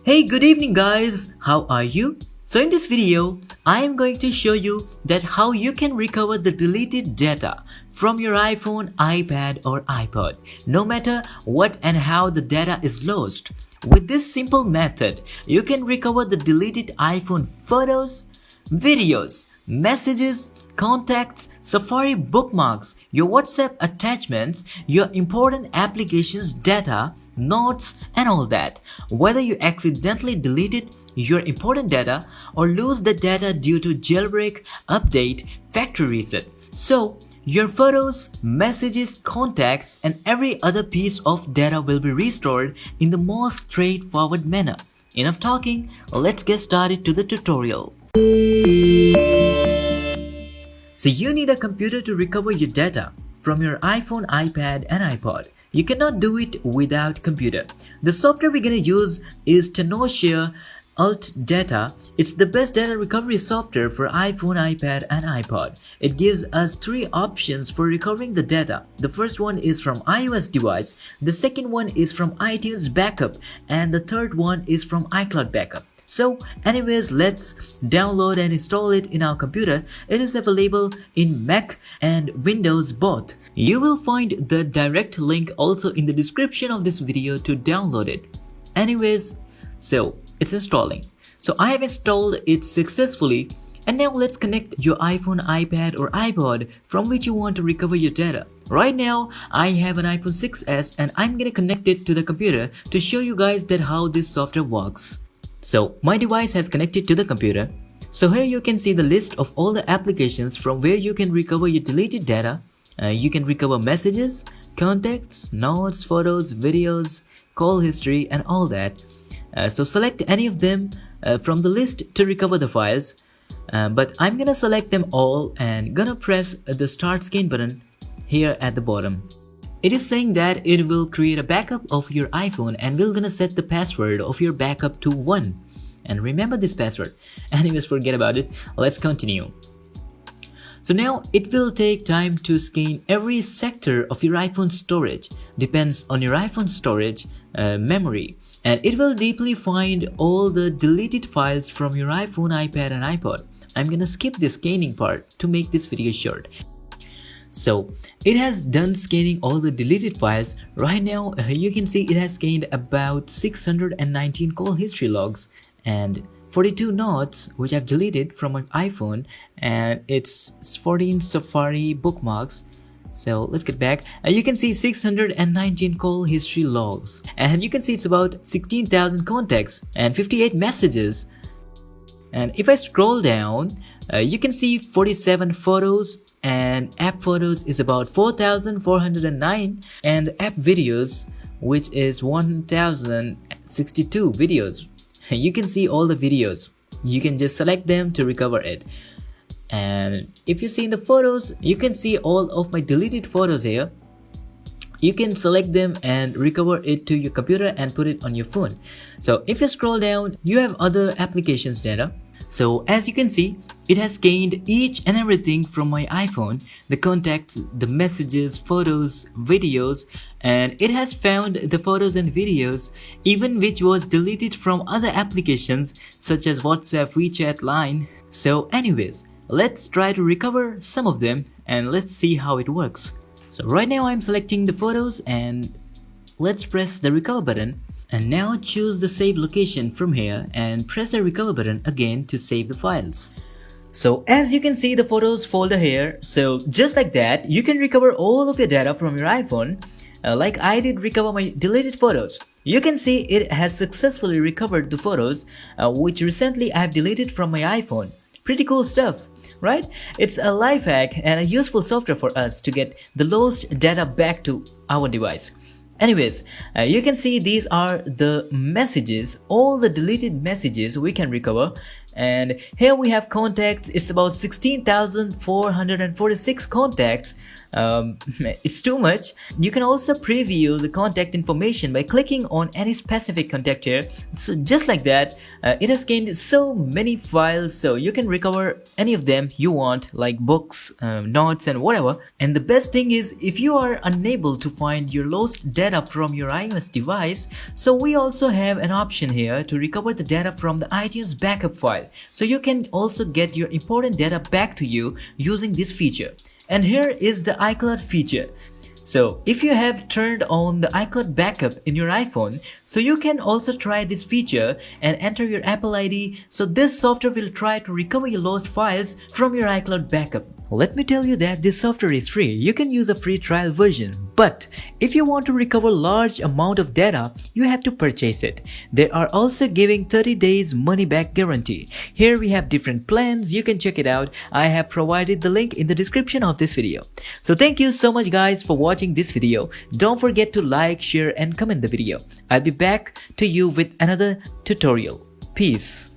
Hey, good evening guys, how are you? So in this video, I am going to show you that how you can recover the deleted data from your iPhone, iPad or iPod, no matter what and how the data is lost. With this simple method, you can recover the deleted iPhone photos, videos, messages, contacts, Safari bookmarks, your WhatsApp attachments, your important applications data, notes and all that. Whether you accidentally deleted your important data or lose the data due to jailbreak, update, factory reset. So, your photos, messages, contacts and every other piece of data will be restored in the most straightforward manner. Enough talking, let's get started to the tutorial. So you need a computer to recover your data from your iPhone, iPad and iPod. You cannot do it without computer. The software we're gonna use is Tenorshare Alt Data. It's the best data recovery software for iPhone, iPad and iPod. It gives us three options for recovering the data. The first one is from iOS device, the second one is from iTunes backup and the third one is from iCloud backup. So anyways, let's download and install it in our computer. It is available in Mac and Windows both. You will find the direct link also in the description of this video to download it. Anyways, so it's installing. So I have installed it successfully and now let's connect your iPhone, iPad or iPod from which you want to recover your data. Right now, I have an iPhone 6s and I'm gonna connect it to the computer to show you guys that how this software works. So my device has connected to the computer. So here you can see the list of all the applications from where you can recover your deleted data. You can recover messages, contacts, notes, photos, videos, call history and all that. So select any of them from the list to recover the files. But I'm gonna select them all and gonna press the start scan button here at the bottom. It is saying that it will create a backup of your iPhone and we're gonna set the password of your backup to 1. And remember this password. Anyways, forget about it. Let's continue. So now it will take time to scan every sector of your iPhone storage. Depends on your iPhone storage memory. And it will deeply find all the deleted files from your iPhone, iPad and iPod. I'm gonna skip the scanning part to make this video short. So it has done scanning all the deleted files. Right now you can see it has scanned about 619 call history logs and 42 notes which I've deleted from my iPhone and it's 14 Safari bookmarks. So let's get back. You can see 619 call history logs and you can see it's about 16,000 contacts and 58 messages. And if I scroll down, you can see 47 photos and app photos is about 4,409 and the app videos which is 1,062 videos. You can see all the videos. You can just select them to recover it. And if you see in the photos, you can see all of my deleted photos here. You can select them and recover it to your computer and put it on your phone. So if you scroll down, you have other applications data. So as you can see, it has scanned each and everything from my iPhone, the contacts, the messages, photos, videos, and it has found the photos and videos even which was deleted from other applications such as WhatsApp, WeChat, Line. So anyways, let's try to recover some of them and let's see how it works. So right now I'm selecting the photos and let's press the recover button. And now choose the save location from here and press the recover button again to save the files. So as you can see the photos folder here, so just like that, you can recover all of your data from your iPhone like I did recover my deleted photos. You can see it has successfully recovered the photos which recently I have deleted from my iPhone. Pretty cool stuff, right? It's a life hack and a useful software for us to get the lost data back to our device. Anyways, you can see these are the messages, all the deleted messages we can recover And here we have contacts. It's about 16,446 contacts. It's too much. You can also preview the contact information by clicking on any specific contact here. So just like that, it has gained so many files, so you can recover any of them you want, like books, notes and whatever. And the best thing is, if you are unable to find your lost data from your iOS device, so we also have an option here to recover the data from the iTunes backup file. So you can also get your important data back to you using this feature. And here is the iCloud feature. So if you have turned on the iCloud backup in your iPhone, so you can also try this feature and enter your Apple ID. So this software will try to recover your lost files from your iCloud backup. Let me tell you that this software is free. You can use a free trial version. But if you want to recover large amount of data, you have to purchase it. They are also giving 30 days money back guarantee. Here we have different plans. You can check it out. I have provided the link in the description of this video. So thank you so much guys for watching this video. Don't forget to like, share and comment the video. I'll be back to you with another tutorial. Peace.